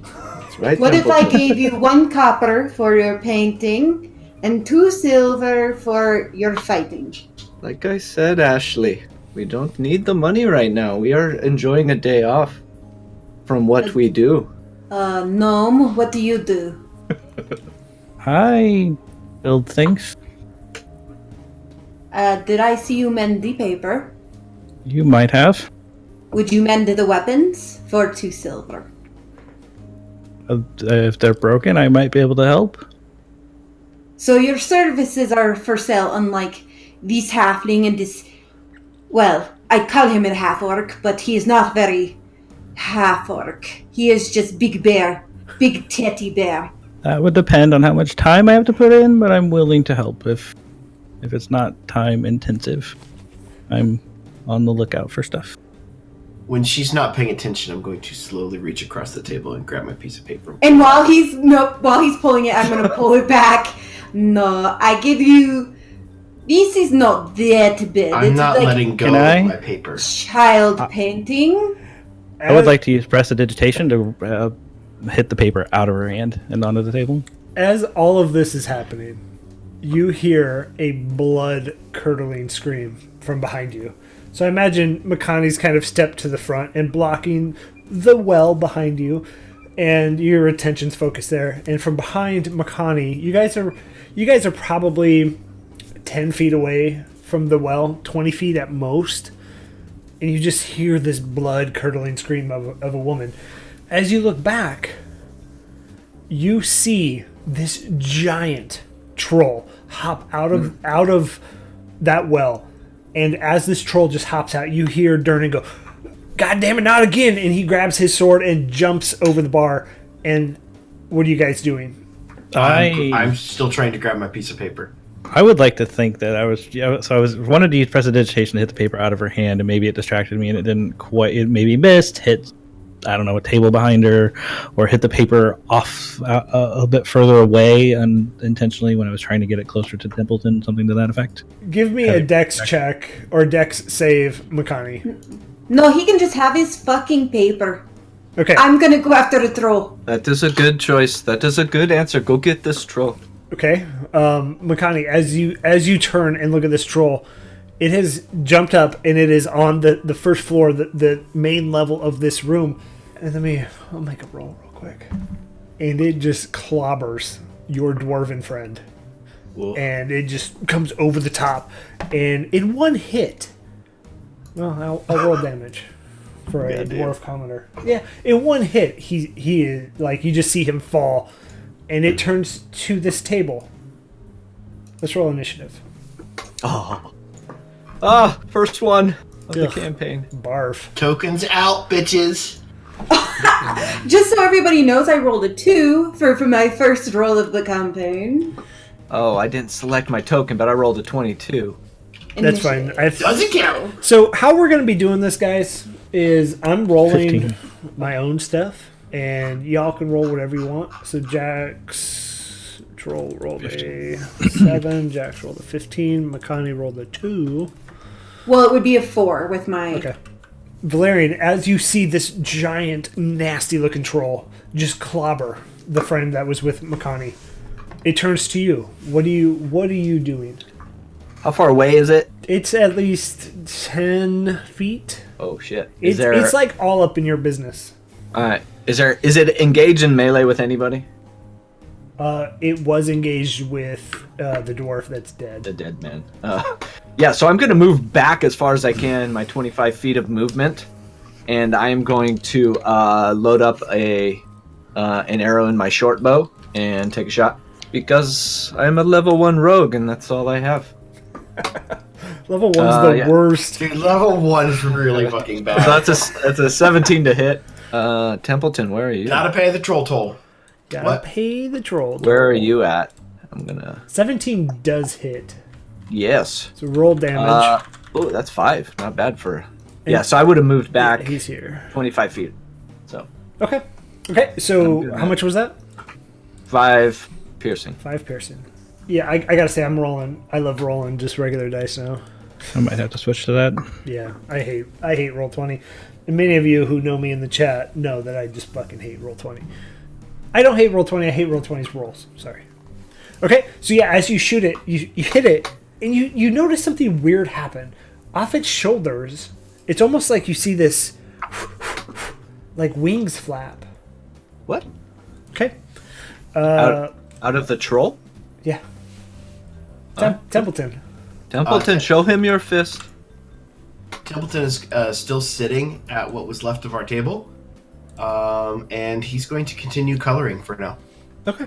That's right. What if I Templeton. gave you 1 copper for your painting and 2 silver for your fighting? Like I said, Ashley, we don't need the money right now. We are enjoying a day off from what we do. Gnome, what do you do? I build things. Did I see you mend the paper? You might have. Would you mend the weapons for 2 silver? If they're broken, I might be able to help. So your services are for sale, unlike this halfling and this... Well, I call him a half-orc, but he is not very half-orc. He is just big bear. Big teddy bear. That would depend on how much time I have to put in, but I'm willing to help if it's not time intensive. I'm on the lookout for stuff. When she's not paying attention, I'm going to slowly reach across the table and grab my piece of paper. And while he's pulling it, I'm gonna pull it back. No, I give you... This is not that bad. I'm It's not like letting go Can I? of my paper. child painting. I would like to use prestidigitation to hit the paper out of her hand and onto the table. As all of this is happening, you hear a blood-curdling scream from behind you. So I imagine Makani's kind of stepped to the front and blocking the well behind you, and your attention's focused there. And from behind Makani, you guys are probably 10 feet away from the well, 20 feet at most, and you just hear this blood-curdling scream of a woman. As you look back, you see this giant troll hop out of that well, and as this troll just hops out, you hear Durnan go, "God damn it, not again!" And he grabs his sword and jumps over the bar. And what are you guys doing? I'm still trying to grab my piece of paper. I would like to think that I wanted to use prestidigitation to hit the paper out of her hand, and maybe it distracted me and it didn't quite. It maybe missed, hit, I don't know, a table behind her, or hit the paper off a bit further away unintentionally when I was trying to get it closer to Templeton, something to that effect. Give me a dex check or dex save, Makani. No, he can just have his fucking paper. Okay. I'm gonna go after the troll. That is a good choice. That is a good answer. Go get this troll. Okay. Makani, as you turn and look at this troll, it has jumped up and it is on the first floor, the main level of this room. And I'll make a roll real quick. And it just clobbers your dwarven friend. Whoa. And it just comes over the top. And in one hit, well, I'll roll damage for a dwarf commoner. Yeah, in one hit, he is like, you just see him fall, and it turns to this table. Let's roll initiative. First one of the Ugh. campaign. Barf. Tokens out, bitches. Just so everybody knows, I rolled a 2 for my first roll of the campaign. Oh, I didn't select my token, but I rolled a 22. That's fine. Doesn't count. So how we're going to be doing this, guys, is I'm rolling 15. my own stuff, and y'all can roll whatever you want. So Jax rolled a 7, Jax rolled a 15, Makani rolled a 2. Well, it would be a 4 with my... Okay. Valerian, as you see this giant, nasty-looking troll just clobber the friend that was with Makani, it turns to you. What are you doing? How far away is it? It's at least 10 feet. Oh shit! It's like all up in your business. All right. Is it engaged in melee with anybody? It was engaged with the dwarf that's dead. The dead man. Yeah. So I'm going to move back as far as I can, my 25 feet of movement, and I am going to load up an arrow in my short bow and take a shot because I'm a level 1 rogue, and that's all I have. Level 1's the worst. Dude, level 1 is really fucking bad. So that's a 17 to hit. Templeton, where are you? Gotta pay the troll toll. Gotta What? pay the troll. Where are you at? I'm gonna. 17 does hit. Yes. So roll damage. Oh, that's 5. Not bad for. Yeah. So I would have moved back Yeah, he's here. 25 feet. So Okay. Okay. So good how much was that? 5 piercing. 5 piercing. Yeah, I gotta say I'm rolling. I love rolling just regular dice now. I might have to switch to that. Yeah, I hate roll 20. And many of you who know me in the chat know that I just fucking hate roll 20. I don't hate roll 20. I hate roll 20's rolls. Sorry. Okay, so yeah, as you shoot it, you hit it, and you notice something weird happen. Off its shoulders, it's almost like you see this, like wings flap. What? Okay. Out of the troll? Yeah. Templeton. Templeton, show him your fist. Templeton is still sitting at what was left of our table, and he's going to continue coloring for now. Okay.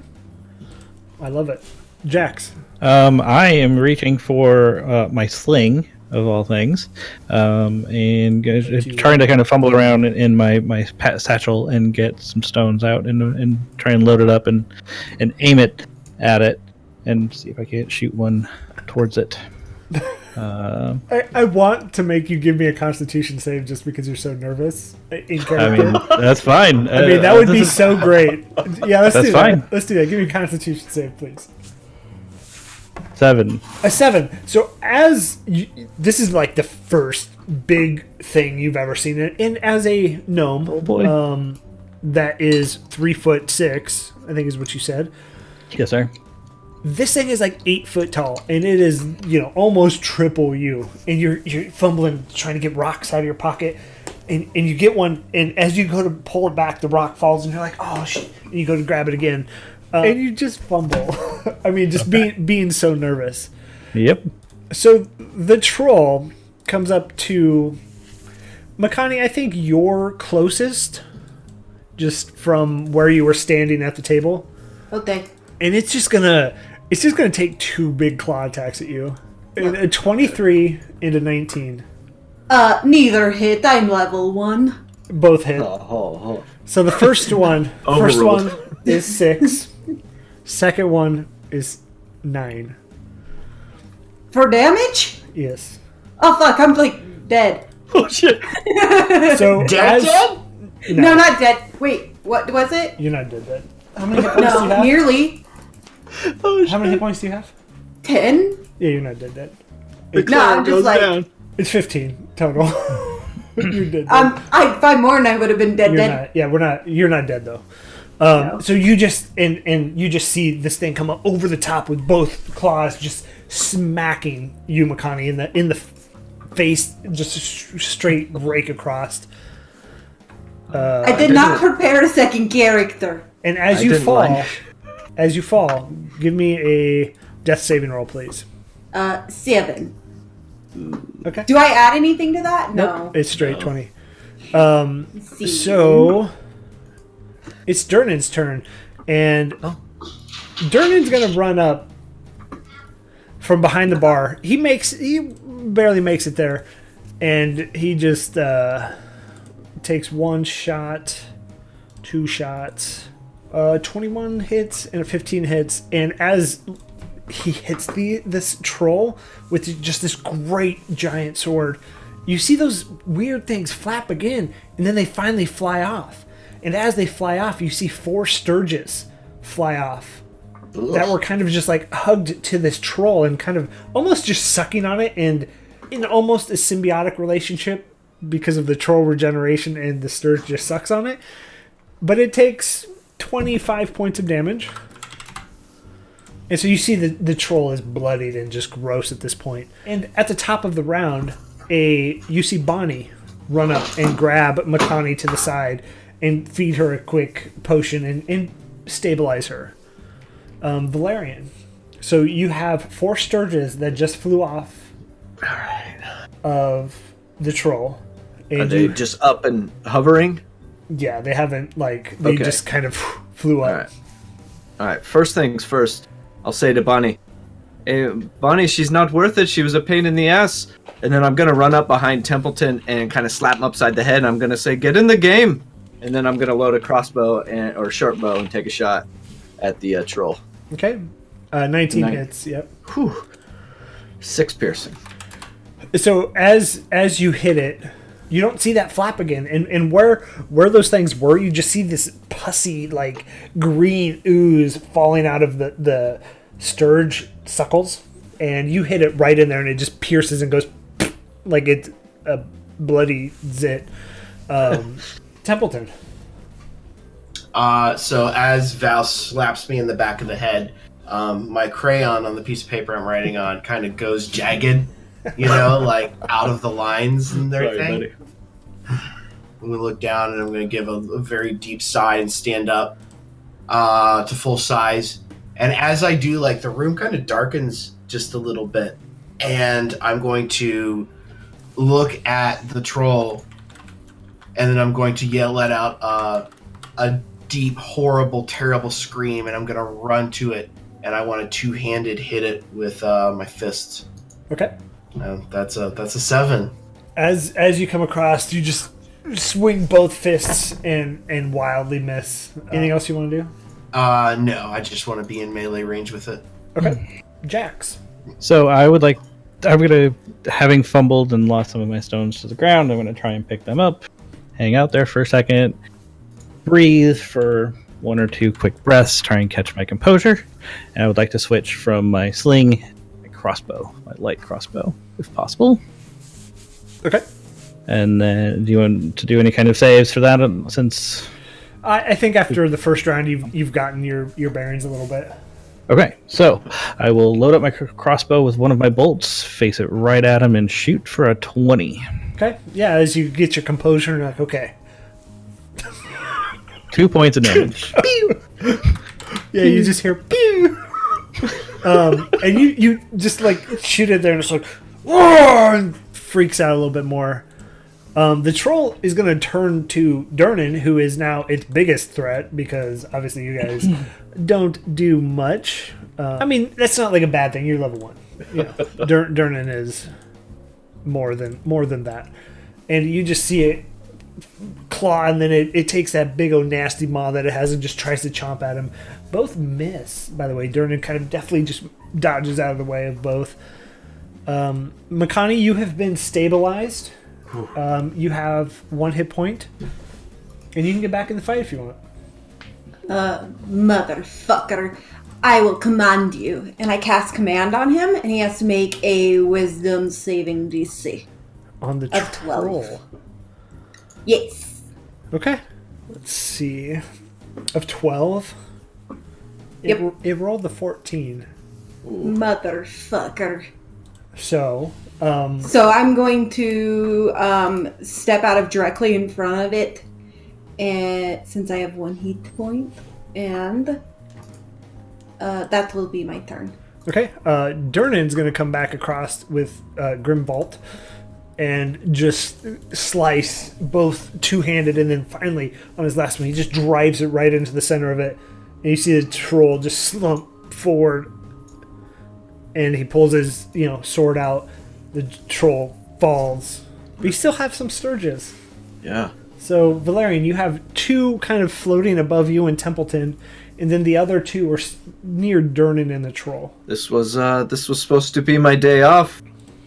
I love it. Jax. I am reaching for my sling, of all things, and trying to kind of fumble around in my satchel and get some stones out and try and load it up and aim it at it and see if I can shoot one towards it. I want to make you give me a Constitution save just because you're so nervous. In I character. mean, that's fine. I mean, that would be so great. Yeah, let's That's do fine. that. Let's do that. Give me a Constitution save, please. 7. A 7. So this is like the first big thing you've ever seen, and as a gnome, Oh boy. that is 3'6", I think is what you said. Yes, sir. This thing is like 8 foot tall, and it is, almost triple you. And you're fumbling, trying to get rocks out of your pocket, and you get one, and as you go to pull it back, the rock falls, and you're like, oh shit! And you go to grab it again, and you just fumble. I mean, just being so nervous. Yep. So the troll comes up to Makani. I think you're closest, just from where you were standing at the table, Okay. and it's just gonna take 2 big claw attacks at you. A 23 and a 19. Neither hit. I'm level 1. Both hit. Oh. So the first one Overruled. is 6. Second one is 9. For damage? Yes. Oh fuck, I'm like dead. Oh shit! So Dead? No, not dead. Wait, what was it? You're not dead. Dead. How many hit points do you No, have? nearly. Oh, How many hit points do you have? 10? Yeah, you're not dead. Dead. The No, I'm clown just goes like- down. It's 15 total. You're dead. Though. I'd 5 more and I would have been dead. You're dead. not. Yeah, we're not. You're not dead though. No. So you just and you just see this thing come up over the top with both claws, just smacking you, Makani, in the face, just a straight rake across. I did not prepare a second character. And as you fall, give me a death saving roll, please. 7. Okay. Do I add anything to that? No. Nope, it's straight 20. See. So it's Durnan's turn, and Durnan's gonna run up from behind the bar. He barely makes it there, and he just takes 1 shot, 2 shots, 21 hits and a 15 hits, and as he hits this troll with just this great giant sword, you see those weird things flap again, and then they finally fly off. And as they fly off, you see 4 sturges fly off that were kind of just like hugged to this troll and kind of almost just sucking on it, and in almost a symbiotic relationship because of the troll regeneration, and the sturge just sucks on it. But it takes 25 points of damage. And so you see the troll is bloodied and just gross at this point. And at the top of the round, you see Bonnie run up and grab Makani to the side and feed her a quick potion and stabilize her. Valerian. So you have 4 sturges that just flew off of the troll. And Are they just up and hovering? Yeah, they haven't, they just kind of flew up. All right. First things first, I'll say to Bonnie, hey, Bonnie, she's not worth it. She was a pain in the ass. And then I'm going to run up behind Templeton and kind of slap him upside the head. And I'm going to say, get in the game. And then I'm going to load a crossbow or short bow and take a shot at the troll. Okay. 19 hits, yep. Whew. 6 piercing. So as you hit it, you don't see that flap again. And where those things were, you just see this pussy, green ooze falling out of the sturge suckles. And you hit it right in there, and it just pierces and goes like it's a bloody zit. Templeton. So as Val slaps me in the back of the head, my crayon on the piece of paper I'm writing on kind of goes jagged, out of the lines and everything. Buddy. I'm going to look down and I'm going to give a very deep sigh and stand up to full size. And as I do, the room kind of darkens just a little bit. And I'm going to look at the troll, and then I'm going to let out a deep, horrible, terrible scream, and I'm going to run to it, and I want to 2-handed hit it with my fists. Okay. That's a 7. As you come across, you just swing both fists and wildly miss. Anything else you want to do? No, I just want to be in melee range with it. Okay. Jax. So having fumbled and lost some of my stones to the ground, I'm going to try and pick them up, hang out there for a second, breathe for 1 or 2 quick breaths, try and catch my composure. And I would like to switch from my sling to my crossbow, my light crossbow, if possible. Okay. And then do you want to do any kind of saves for that since... I think after the first round, you've gotten your bearings a little bit. Okay, so I will load up my crossbow with one of my bolts, face it right at him, and shoot for a 20. Okay, yeah, as you get your composure, you're like, okay. 2 points of damage. Yeah, you just hear, pew! And you just, shoot it there, and it's like, whoa! And freaks out a little bit more. The troll is going to turn to Durnan, who is now its biggest threat, because obviously you guys don't do much. I mean, that's not a bad thing. You're level 1. Yeah. Durnan is more than that. And you just see it claw, and then it takes that big old nasty maw that it has and just tries to chomp at him. Both miss, by the way. Durnan kind of definitely just dodges out of the way of both. Makani, you have been stabilized. You have 1 hit point, and you can get back in the fight if you want. Motherfucker, I will command you. And I cast command on him, and he has to make a wisdom saving DC. On the Of troll. 12. Yes. Okay. Let's see. Of 12. Yep. It rolled the 14. Motherfucker. So, So I'm going to step out of directly in front of it, and since I have 1 hit point, and that will be my turn. okay. Durnan's going to come back across with Grimvault and just slice both two-handed, and then finally, on his last one, he just drives it right into the center of it. And you see the troll just slump forward, and he pulls his, sword out. The troll falls. But you still have some sturges. Yeah. So, Valerian, you have 2 kind of floating above you in Templeton, and then the other 2 are near Durnan and the troll. This was supposed to be my day off,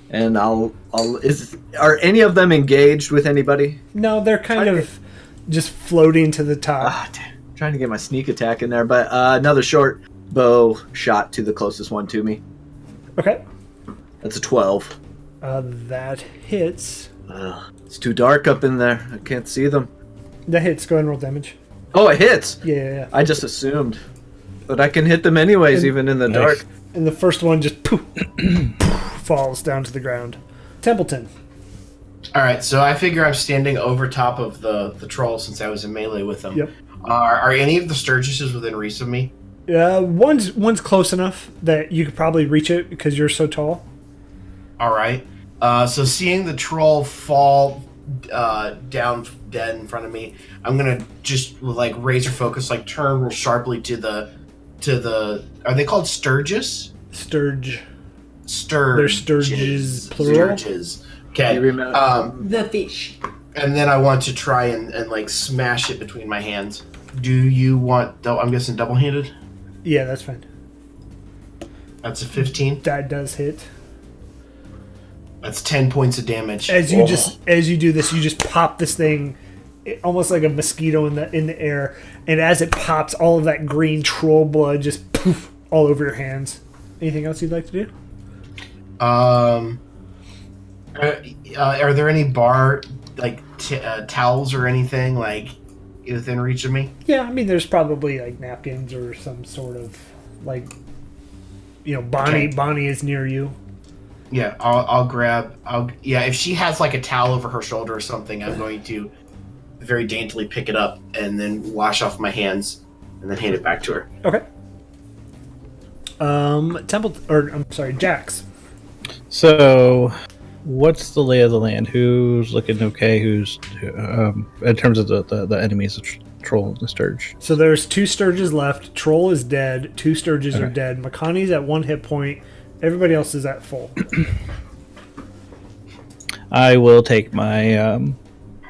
and are any of them engaged with anybody? No, they're kind of just floating to the top. Ah, damn. Trying to get my sneak attack in there, but another short bow shot to the closest one to me. Okay. That's a 12. That hits. It's too dark up in there. I can't see them. That hits. Go ahead and roll damage. Oh, it hits. Yeah. I just assumed, but I can hit them anyways, even in the dark. And the first one just poof, falls down to the ground. Templeton. All right, so I figure I'm standing over top of the troll since I was in melee with them. Yep. Are any of the Sturgises within reach of me? One's close enough that you could probably reach it because you're so tall. All right. So seeing the troll fall down dead in front of me, I'm gonna just like razor focus, like turn real sharply to the. Are they called Sturgis? Sturge. Sturge. They're Sturges, plural. Sturges. Okay. You remember? The fish. And then I want to try and like smash it between my hands. Do you want? I'm guessing double-handed. Yeah, that's fine. That's a 15. That does hit. That's 10 points of damage. As you do this, you just pop this thing, almost like a mosquito in the air, and as it pops, all of that green troll blood just poof all over your hands. Anything else you'd like to do? Are there any bar like towels or anything like within reach of me? Yeah, I mean, there's probably like napkins or some sort of like, Bonnie. Okay. Bonnie is near you. Yeah, I'll grab. If she has like a towel over her shoulder or something, I'm going to very daintily pick it up and then wash off my hands and then hand it back to her. Okay. Jax. So, what's the lay of the land? Who's looking okay? Who's in terms of the enemies, the troll and the sturge? So there's 2 Sturges left. Troll is dead. 2 Sturges are Okay. dead. Makani's at 1 hit point. Everybody else is at full. I will take my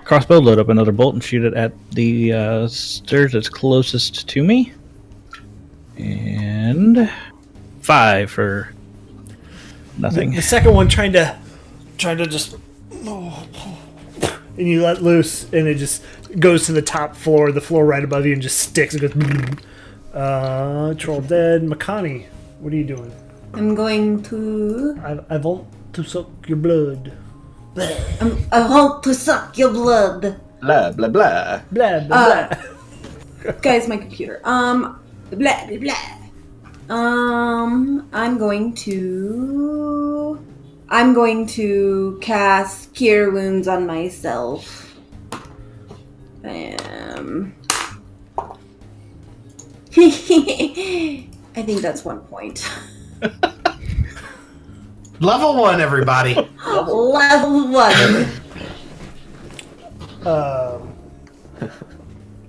crossbow, load up another bolt, and shoot it at the sturge that's closest to me. And 5 for nothing. The second one trying to just, and you let loose, and it just goes to the top floor, the floor right above you, and just sticks. It goes. Troll dead. Makani, what are you doing? I'm going to. I want to suck your blood. I want to suck your blood. Blah blah blah. Blah blah blah. Guys, my computer. Blah blah blah. I'm going to cast Cure Wounds on myself. I think that's 1 point. Level 1, everybody. Level 1.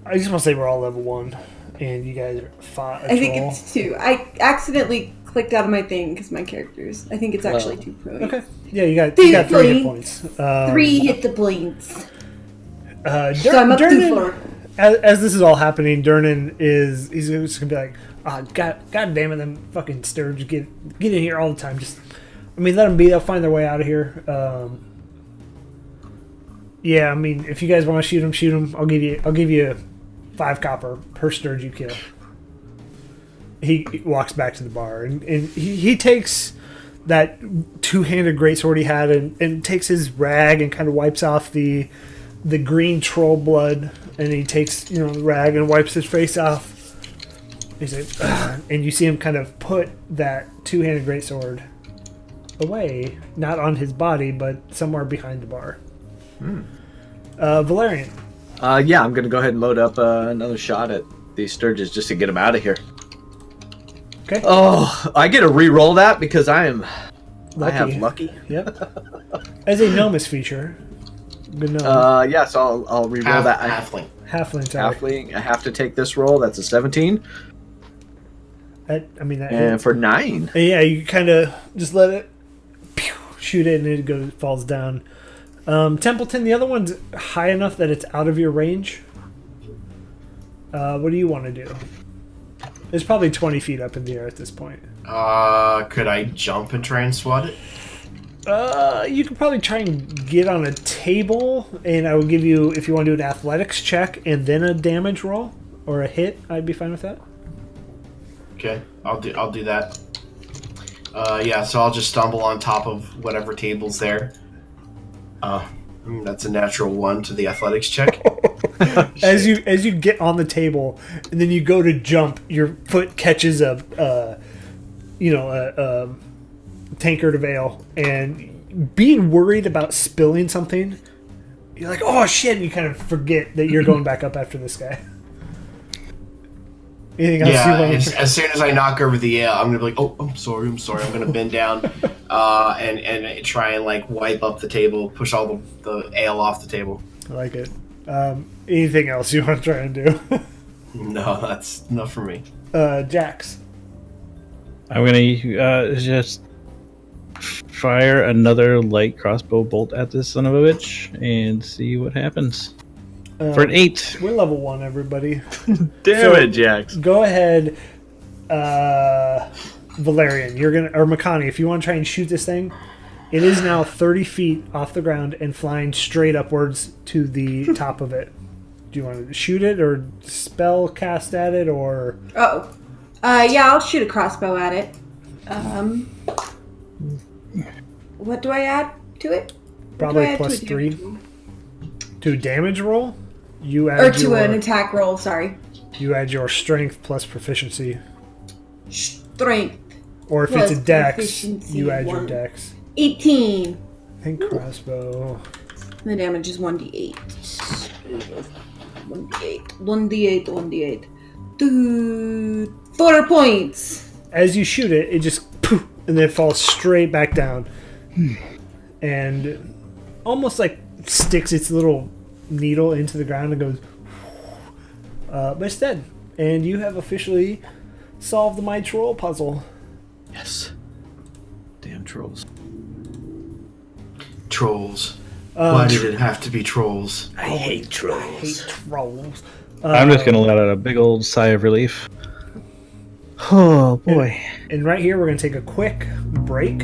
I just want to say we're all level 1, and you guys are 5. I think it's 2. I accidentally clicked out of my thing because my characters. I think it's actually 2 points. Okay. Yeah, you got 2 3 hit points. 3 hit the points. So I'm up 2 Durnan, for. as this is all happening, Durnan he's just gonna be like, God damn it, them fucking Sturge get in here all the time. Let them be. They'll find their way out of here. Yeah, I mean, if you guys want to shoot them. I'll give you 5 copper per Sturge you kill. He walks back to the bar and he takes that 2-handed greatsword he had and takes his rag and kind of wipes off the the green troll blood, and he takes the rag and wipes his face off. He's like, and you see him kind of put that two-handed greatsword away, not on his body, but somewhere behind the bar. Valerian. Yeah, I'm gonna go ahead and load up another shot at these Sturges just to get them out of here. Okay. Oh, I get to re-roll that because I have lucky. Yep. As a Nomus feature. Good gnome. Yeah, so I'll re-roll that. Halfling. Halfling, sorry. Halfling. I have to take this roll. That's a 17. That And for 9. Yeah, you kind of just let it shoot it, and it falls down. Templeton, the other one's high enough that it's out of your range. What do you want to do? It's probably 20 feet up in the air at this point. Could I jump and try and swat it? You could probably try and get on a table, and I would give you, if you want to do an athletics check and then a damage roll or a hit, I'd be fine with that. Okay, I'll do that. Yeah, so I'll just stumble on top of whatever table's there. That's a natural 1 to the athletics check. As you get on the table and then you go to jump, your foot catches a tankard of ale, and being worried about spilling something, you're like, oh shit, and you kind of forget that you're going back up after this guy. Anything else you want to... as soon as I knock over the ale, I'm gonna be like, oh, I'm sorry. I'm gonna bend down and try and like wipe up the table, push all the ale off the table. I like it. Anything else you want to try and do? No, that's enough for me. Jax. I'm gonna just fire another light crossbow bolt at this son of a bitch and see what happens. For an 8. We're level 1, everybody. Damn it, Jax. Go ahead, Valerian. You're gonna, or Makani, if you want to try and shoot this thing, it is now 30 feet off the ground and flying straight upwards to the top of it. Do you want to shoot it or spell cast at it or? Oh, yeah, I'll shoot a crossbow at it. What do I add to it? Probably plus 3 to damage roll. You add or to an attack roll. Sorry. You add your strength plus proficiency. Strength. Or if it's a dex, you add your dex. 18. I think crossbow. The damage is 1d8. 1d8. 4 points. As you shoot it, it just poof, and then it falls straight back down. And almost like sticks its little needle into the ground and goes, but it's dead. And you have officially solved the My Troll puzzle. Yes. Damn trolls. Trolls. Why did it have to be trolls? I hate trolls. I hate trolls. I'm just gonna let out a big old sigh of relief. Oh boy. And right here, we're going to take a quick break.